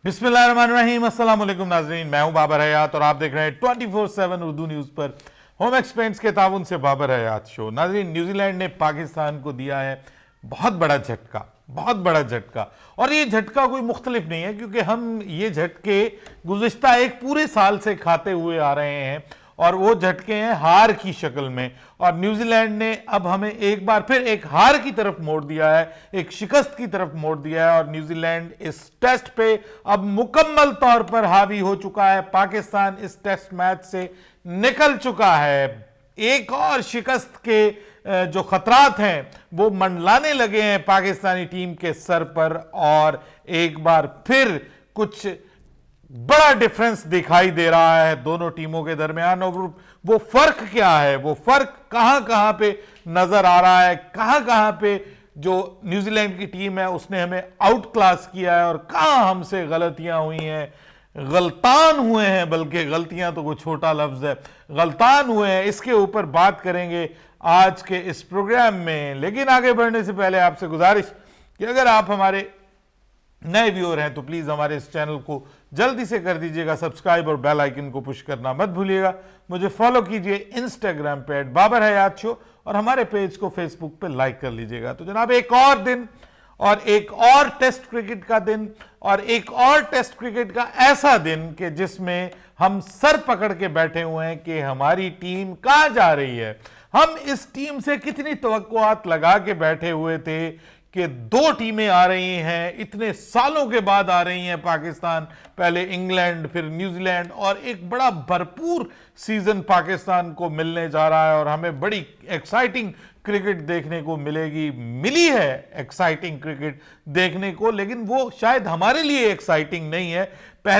बिस्मिल्लाहिर्रहमानिर्रहीम, अस्सलाम वालेकुम नाज़रीन। मैं हूं बाबर हयात और आप देख रहे हैं 24/7 उर्दू न्यूज़ पर होम एक्सपेंट्स के ताउन से बाबर हयात शो। नाज़रीन, न्यूजीलैंड ने पाकिस्तान को दिया है बहुत बड़ा झटका, बहुत बड़ा झटका। और ये झटका कोई मुख्तलिफ नहीं है, क्योंकि हम ये झटके गुज़िश्ता एक पूरे साल से खाते हुए आ रहे हैं और वो झटके हैं हार की शक्ल में। और न्यूजीलैंड ने अब हमें एक बार फिर एक हार की तरफ मोड़ दिया है, एक शिकस्त की तरफ मोड़ दिया है। और न्यूजीलैंड इस टेस्ट पे अब मुकम्मल तौर पर हावी हो चुका है। पाकिस्तान इस टेस्ट मैच से निकल चुका है। एक और शिकस्त के जो खतरात हैं वो मंडलाने लगे हैं पाकिस्तानी टीम के सर पर, और एक बार फिर कुछ बड़ा डिफरेंस दिखाई दे रहा है दोनों टीमों के दरमियान। और वो फर्क क्या है, वो फर्क कहां कहां पे नजर आ रहा है, कहां कहां पे जो न्यूजीलैंड की टीम है उसने हमें आउट क्लास किया है और कहां हमसे गलतियां हुई हैं, गलतान हुए हैं। बल्कि गलतियां तो कोई छोटा लफ्ज है, गलतान हुए हैं। इसके ऊपर बात करेंगे आज के इस प्रोग्राम में। लेकिन आगे बढ़ने से पहले आपसे गुजारिश कि अगर आप हमारे नए व्यूअर हैं तो प्लीज हमारे इस चैनल को जल्दी से कर दीजिएगा सब्सक्राइब और बेल आइकन को पुश करना मत भूलिएगा। मुझे फॉलो कीजिए इंस्टाग्राम पे @बाबर हयात शो और हमारे पेज को फेसबुक पे लाइक कर लीजिएगा। तो जनाब, एक और दिन और एक और टेस्ट क्रिकेट का दिन और एक और टेस्ट क्रिकेट का ऐसा दिन कि जिसमें हम सर पकड़ के बैठे हुए हैं कि हमारी टीम कहां जा रही है। हम इस टीम से कितनी तवक्कुआत लगा के बैठे हुए थे कि दो टीमें आ रही हैं, इतने सालों के बाद आ रही हैं पाकिस्तान, पहले इंग्लैंड फिर न्यूजीलैंड, और एक बड़ा भरपूर सीजन पाकिस्तान को मिलने जा रहा है और हमें बड़ी एक्साइटिंग क्रिकेट देखने को मिली है एक्साइटिंग क्रिकेट देखने को। लेकिन वो शायद हमारे लिए एक्साइटिंग नहीं है।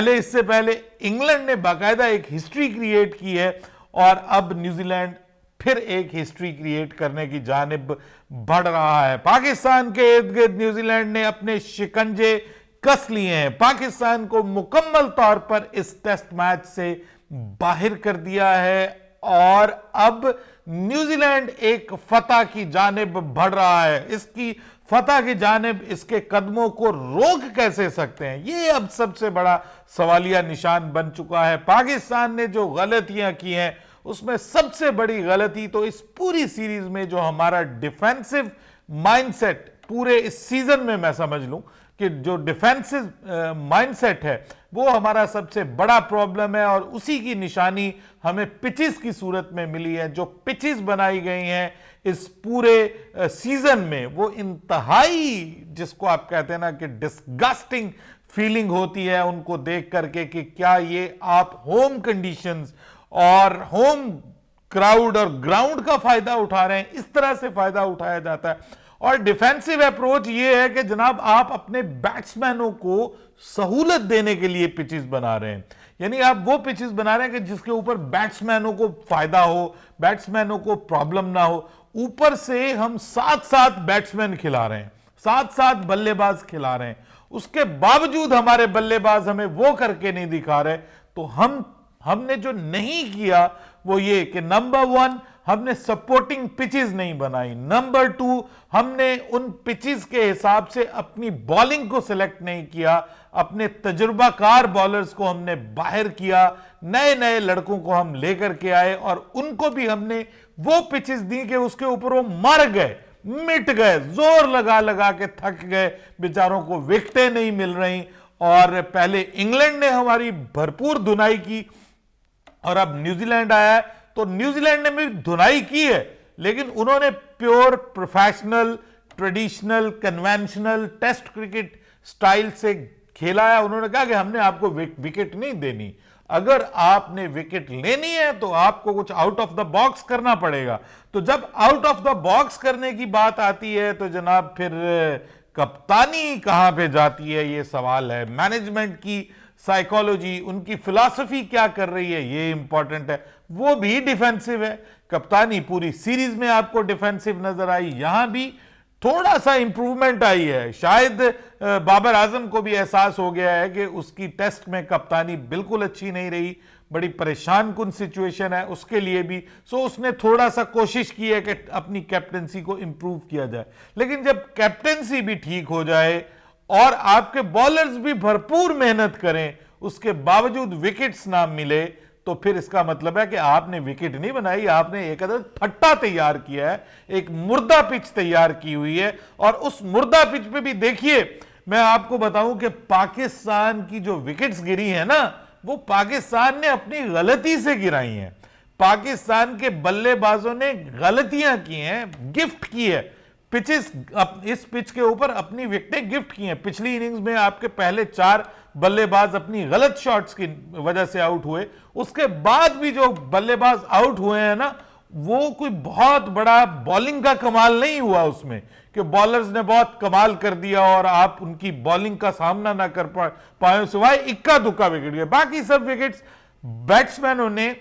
इससे पहले इंग्लैंड ने बाकायदा एक हिस्ट्री क्रिएट की है और अब न्यूजीलैंड फिर एक हिस्ट्री क्रिएट करने की जानिब बढ़ रहा है। पाकिस्तान के इर्द गिर्द न्यूजीलैंड ने अपने शिकंजे कस लिए हैं, पाकिस्तान को मुकम्मल तौर पर इस टेस्ट मैच से बाहर कर दिया है और अब न्यूजीलैंड एक फतह की जानिब बढ़ रहा है। इसकी फतह की जानिब इसके कदमों को रोक कैसे सकते हैं, ये अब सबसे बड़ा सवालिया निशान बन चुका है। पाकिस्तान ने जो गलतियां की हैं उसमें सबसे बड़ी गलती तो इस पूरी सीरीज में जो हमारा डिफेंसिव माइंडसेट पूरे इस सीजन में, मैं समझ लूं कि जो डिफेंसिव माइंडसेट है वो हमारा सबसे बड़ा प्रॉब्लम है। और उसी की निशानी हमें पिचेस की सूरत में मिली है। जो पिचेस बनाई गई हैं इस पूरे सीजन में वो इंतहाई, जिसको आप कहते हैं ना कि डिस्गस्टिंग फीलिंग होती है उनको देख करके कि क्या ये आप होम कंडीशंस और होम क्राउड और ग्राउंड का फायदा उठा रहे हैं। इस तरह से फायदा उठाया जाता है। और डिफेंसिव अप्रोच यह है कि जनाब आप अपने बैट्समैनों को सहूलत देने के लिए पिचेस बना रहे हैं, यानी आप वो पिचेस बना रहे हैं कि जिसके ऊपर बैट्समैनों को फायदा हो, बैट्समैनों को प्रॉब्लम ना हो। ऊपर से हम 7-7 बैट्समैन खिला रहे हैं, 7-7 बल्लेबाज खिला रहे हैं, उसके बावजूद हमारे बल्लेबाज हमें वो करके नहीं दिखा रहे। तो हमने जो नहीं किया वो ये कि नंबर 1 हमने सपोर्टिंग पिचेस नहीं बनाई, नंबर 2 हमने उन पिचेस के हिसाब से अपनी बॉलिंग को सिलेक्ट नहीं किया, अपने तजुर्बाकार बॉलर्स को हमने बाहर किया, नए नए लड़कों को हम लेकर के आए और उनको भी हमने वो पिचेस दी कि उसके ऊपर वो मर गए, मिट गए, जोर लगा लगा के थक गए, बेचारों को विकेटें नहीं मिल रही। और पहले इंग्लैंड ने हमारी भरपूर धुनाई की और अब न्यूजीलैंड आया है तो न्यूजीलैंड ने भी धुनाई की है, लेकिन उन्होंने pure professional traditional conventional test cricket style से खेला है। उन्होंने कहा कि हमने आपको विकेट नहीं देनी, अगर आपने विकेट लेनी है तो आपको कुछ आउट ऑफ द बॉक्स करना पड़ेगा। तो जब आउट ऑफ द बॉक्स करने की बात आती है तो जनाब फिर कप्तानी कहां पे जाती है, ये सवाल है। मैनेजमेंट की साइकोलॉजी, उनकी फिलॉसफी क्या कर रही है, ये इंपॉर्टेंट है। वो भी डिफेंसिव है। कप्तानी पूरी सीरीज में आपको डिफेंसिव नजर आई, यहां भी थोड़ा सा इंप्रूवमेंट आई है। शायद बाबर आजम को भी एहसास हो गया है कि उसकी टेस्ट में कप्तानी बिल्कुल अच्छी नहीं रही, बड़ी परेशान कुन सिचुएशन है उसके लिए भी। सो उसने थोड़ा सा कोशिश की है कि अपनी कैप्टेंसी को इंप्रूव किया जाए। लेकिन जब कैप्टेंसी भी ठीक हो जाए और आपके बॉलर्स भी भरपूर मेहनत करें, उसके बावजूद विकेट्स ना मिले, तो फिर इसका मतलब है कि आपने विकेट नहीं बनाई, आपने एक अदद फट्टा तैयार किया है, एक मुर्दा पिच तैयार की हुई है। और उस मुर्दा पिच पे भी देखिए, मैं आपको बताऊं कि पाकिस्तान की जो विकेट्स गिरी है ना, वो पाकिस्तान ने अपनी गलती से गिराई हैं। पाकिस्तान के बल्लेबाजों ने गलतियां की हैं, गिफ्ट की है पिचेस, इस पिच के ऊपर अपनी विकेटें गिफ्ट की हैं। पिछली इनिंग्स में आपके पहले 4 बल्लेबाज अपनी गलत शॉट्स की वजह से आउट हुए, उसके बाद भी जो बल्लेबाज आउट हुए हैं ना, वो कोई बहुत बड़ा बॉलिंग का कमाल नहीं हुआ उसमें, कि बॉलर्स ने बहुत कमाल कर दिया और आप उनकी बॉलिंग का सामना ना कर पाए, सिवाय इक्का दुक्का विकेट गए। बाकी सब विकेट्स बैट्समैनों ने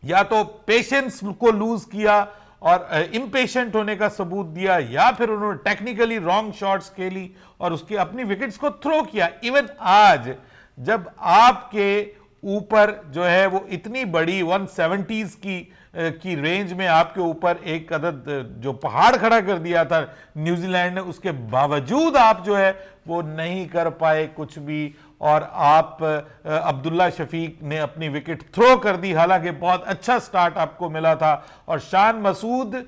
या तो पेशेंस को लूज किया और इम्पेशेंट होने का सबूत दिया, या फिर उन्होंने टेक्निकली रॉन्ग शॉट्स खेली और उसकी अपनी विकेट्स को थ्रो किया। इवन आज जब आपके ऊपर जो है वो इतनी बड़ी 170s की रेंज में आपके ऊपर एक अदद जो पहाड़ खड़ा कर दिया था न्यूजीलैंड ने, उसके बावजूद आप जो है वो नहीं कर पाए कुछ भी, और आप अब्दुल्ला शफीक ने अपनी विकेट थ्रो कर दी। हालांकि बहुत अच्छा स्टार्ट आपको मिला था, और शान मसूद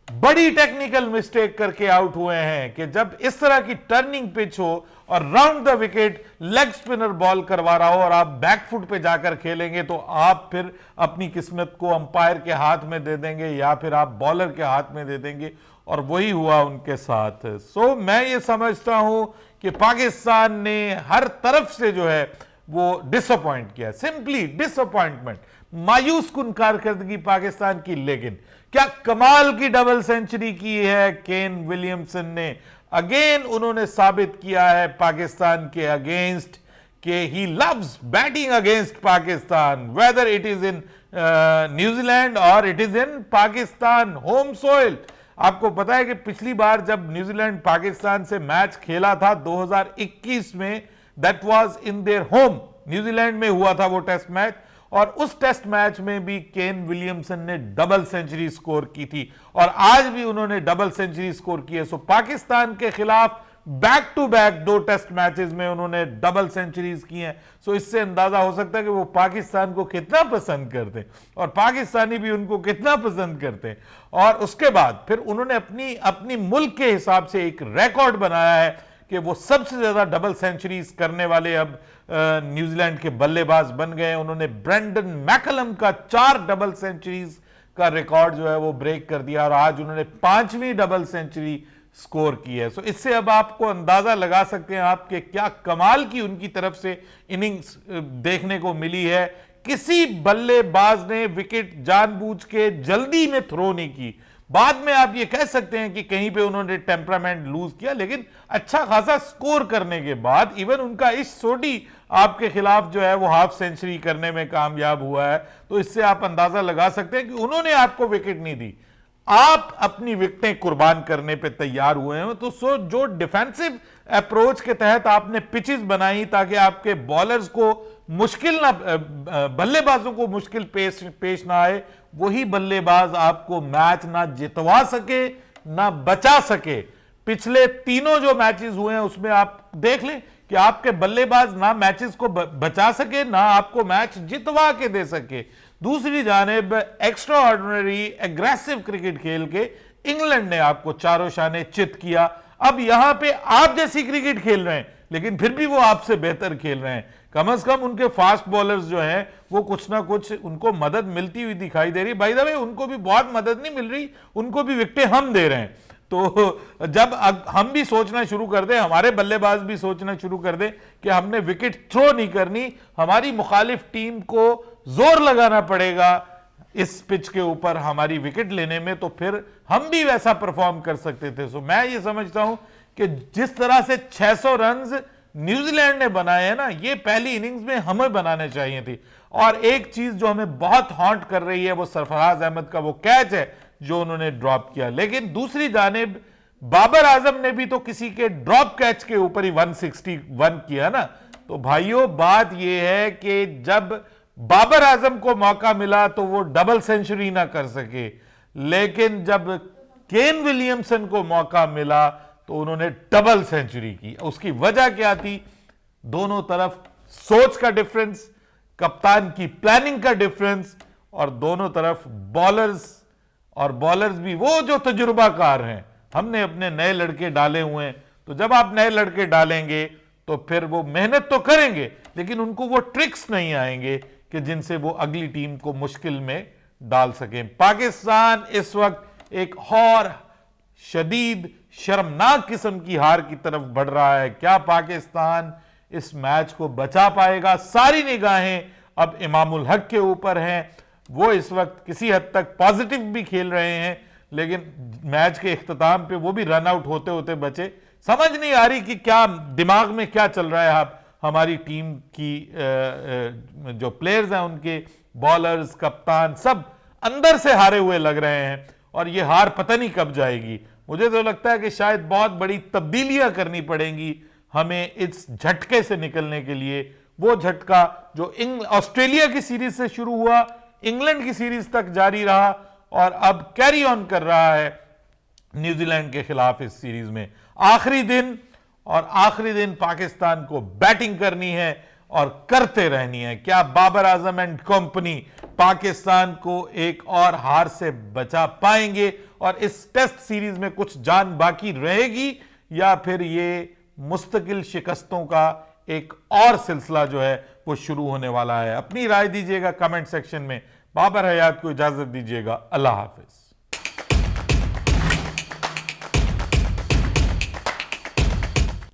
बड़ी टेक्निकल मिस्टेक करके आउट हुए हैं कि जब इस तरह की टर्निंग पिच हो और round the wicket leg spinner ball करवा रहा हो और आप बैकफुट पे जाकर खेलेंगे, तो आप फिर अपनी किस्मत को अंपायर के हाथ में दे देंगे या फिर आप बॉलर के हाथ में दे देंगे, और वही हुआ उनके साथ। सो मैं ये समझता हूं कि पाकिस्तान ने हर तरफ से जो है वो डिसअपॉइंट किया, सिंपली डिसअपॉइंटमेंट, मायूस कुन कारकर्दगी पाकिस्तान की। लेकिन क्या कमाल की डबल सेंचुरी की है केन विलियमसन ने। अगेन उन्होंने साबित किया है पाकिस्तान के अगेंस्ट कि he loves batting against Pakistan, whether it is in New Zealand और it is in Pakistan home soil. आपको पता है कि पिछली बार जब न्यूजीलैंड पाकिस्तान से मैच खेला था 2021 में, that was in their home, New Zealand में हुआ था वो टेस्ट मैच, और उस टेस्ट मैच में भी केन विलियमसन ने डबल सेंचुरी स्कोर की थी, और आज भी उन्होंने डबल सेंचुरी स्कोर की है। सो पाकिस्तान के खिलाफ back to back 2 test matches में उन्होंने डबल सेंचुरीज की हैं। सो इससे अंदाजा हो सकता है कि वो पाकिस्तान को कितना पसंद करते हैं और पाकिस्तानी भी उनको कितना पसंद करते हैं। और उसके बाद फिर उन्होंने अपनी मुल्क के हिसाब से एक रिकॉर्ड बनाया है कि वो सबसे ज्यादा डबल सेंचुरीज करने वाले अब न्यूजीलैंड के बल्लेबाज बन गए। उन्होंने ब्रेंडन मैकलम का 4 डबल सेंचुरीज का रिकॉर्ड जो है वो ब्रेक कर दिया, और आज उन्होंने 5वीं डबल सेंचुरी स्कोर की है। सो इससे अब आपको अंदाजा लगा सकते हैं आपके क्या कमाल की उनकी तरफ से इनिंग्स देखने को मिली है। किसी बल्लेबाज ने विकेट जानबूझ के जल्दी में थ्रो नहीं की। बाद में आप ये कह सकते हैं कि कहीं पे उन्होंने टेम्परामेंट लूज किया, लेकिन अच्छा खासा स्कोर करने के बाद इवन उनका इस छोटी आपके खिलाफ जो है वो हाफ सेंचुरी करने में कामयाब हुआ है। तो इससे आप अंदाजा लगा सकते हैं कि उन्होंने आपको विकेट नहीं दी, आप अपनी विकेटें कुर्बान करने पे तैयार हुए हैं। तो जो डिफेंसिव अप्रोच के तहत आपने पिचेस बनाई ताकि आपके बॉलर्स को मुश्किल ना, बल्लेबाजों को मुश्किल पेश ना आए, वही बल्लेबाज आपको मैच ना जितवा सके ना बचा सके। पिछले 3 जो मैचेस हुए हैं उसमें आप देख लें कि आपके बल्लेबाज ना मैचेस को बचा सके ना आपको मैच जितवा के दे सके। दूसरी जानिब एक्स्ट्रा ऑर्डिनरी एग्रेसिव क्रिकेट खेल के इंग्लैंड ने आपको चारों शाने चित किया। अब यहां पे आप जैसी क्रिकेट खेल रहे हैं, लेकिन फिर भी वो आपसे बेहतर खेल रहे हैं। कम से कम उनके फास्ट बॉलर्स जो हैं वो कुछ ना कुछ उनको मदद मिलती हुई दिखाई दे रही। बाय द वे उनको भी बहुत मदद नहीं मिल रही, उनको भी विकेटें हम दे रहे हैं। तो जब हम भी सोचना शुरू कर दें, हमारे बल्लेबाज भी सोचना शुरू कर दें कि हमने विकेट थ्रो नहीं करनी, हमारी मुखालिफ टीम को जोर लगाना पड़ेगा इस पिच के ऊपर हमारी विकेट लेने में, तो फिर हम भी वैसा परफॉर्म कर सकते थे। सो मैं ये समझता हूं कि जिस तरह से 600 रन न्यूजीलैंड ने बनाए हैं ना, ये पहली इनिंग्स में हमें बनाने चाहिए थी। और एक चीज जो हमें बहुत हॉन्ट कर रही है वो सरफराज अहमद का वो कैच है जो उन्होंने ड्रॉप किया। लेकिन दूसरी जानिब बाबर आजम ने भी तो किसी के ड्रॉप कैच के ऊपर ही 161 किया ना। तो भाइयों बात यह है कि जब बाबर आजम को मौका मिला तो वो डबल सेंचुरी ना कर सके, लेकिन जब केन विलियमसन को मौका मिला तो उन्होंने डबल सेंचुरी की। उसकी वजह क्या थी? दोनों तरफ सोच का डिफरेंस, कप्तान की प्लानिंग का डिफरेंस, और दोनों तरफ बॉलर्स, और बॉलर्स भी वो जो तजुर्बाकार हैं। हमने अपने नए लड़के डाले हुए हैं, तो जब आप नए लड़के डालेंगे तो फिर वो मेहनत तो करेंगे, लेकिन उनको वो ट्रिक्स नहीं आएंगे कि जिनसे वो अगली टीम को मुश्किल में डाल सकें। पाकिस्तान इस वक्त एक और शदीद शर्मनाक किस्म की हार की तरफ बढ़ रहा है। क्या पाकिस्तान इस मैच को बचा पाएगा? सारी निगाहें अब इमामुल हक के ऊपर हैं। वो इस वक्त किसी हद तक पॉजिटिव भी खेल रहे हैं, लेकिन मैच के इख्तिताम पे वो भी रन आउट होते होते बचे। समझ नहीं आ रही कि क्या दिमाग में क्या चल रहा है। आप हमारी टीम की जो प्लेयर्स हैं, उनके बॉलर्स, कप्तान, सब अंदर से हारे हुए लग रहे हैं, और ये हार पता नहीं कब जाएगी। मुझे तो लगता है कि शायद बहुत बड़ी तब्दीलियां करनी पड़ेंगी हमें इस झटके से निकलने के लिए। वो झटका जो ऑस्ट्रेलिया की सीरीज से शुरू हुआ, इंग्लैंड की सीरीज तक जारी रहा, और अब कैरी ऑन कर रहा है न्यूजीलैंड के खिलाफ इस सीरीज में। आखिरी दिन, और आखिरी दिन पाकिस्तान को बैटिंग करनी है और करते रहनी है। क्या बाबर आजम एंड कंपनी पाकिस्तान को एक और हार से बचा पाएंगे, और इस टेस्ट सीरीज में कुछ जान बाकी रहेगी, या फिर ये मुस्तकिल शिकस्तों का एक और सिलसिला जो है वो शुरू होने वाला है? अपनी राय दीजिएगा कमेंट सेक्शन में। बाबर हयात को इजाजत दीजिएगा। अल्लाह हाफिज।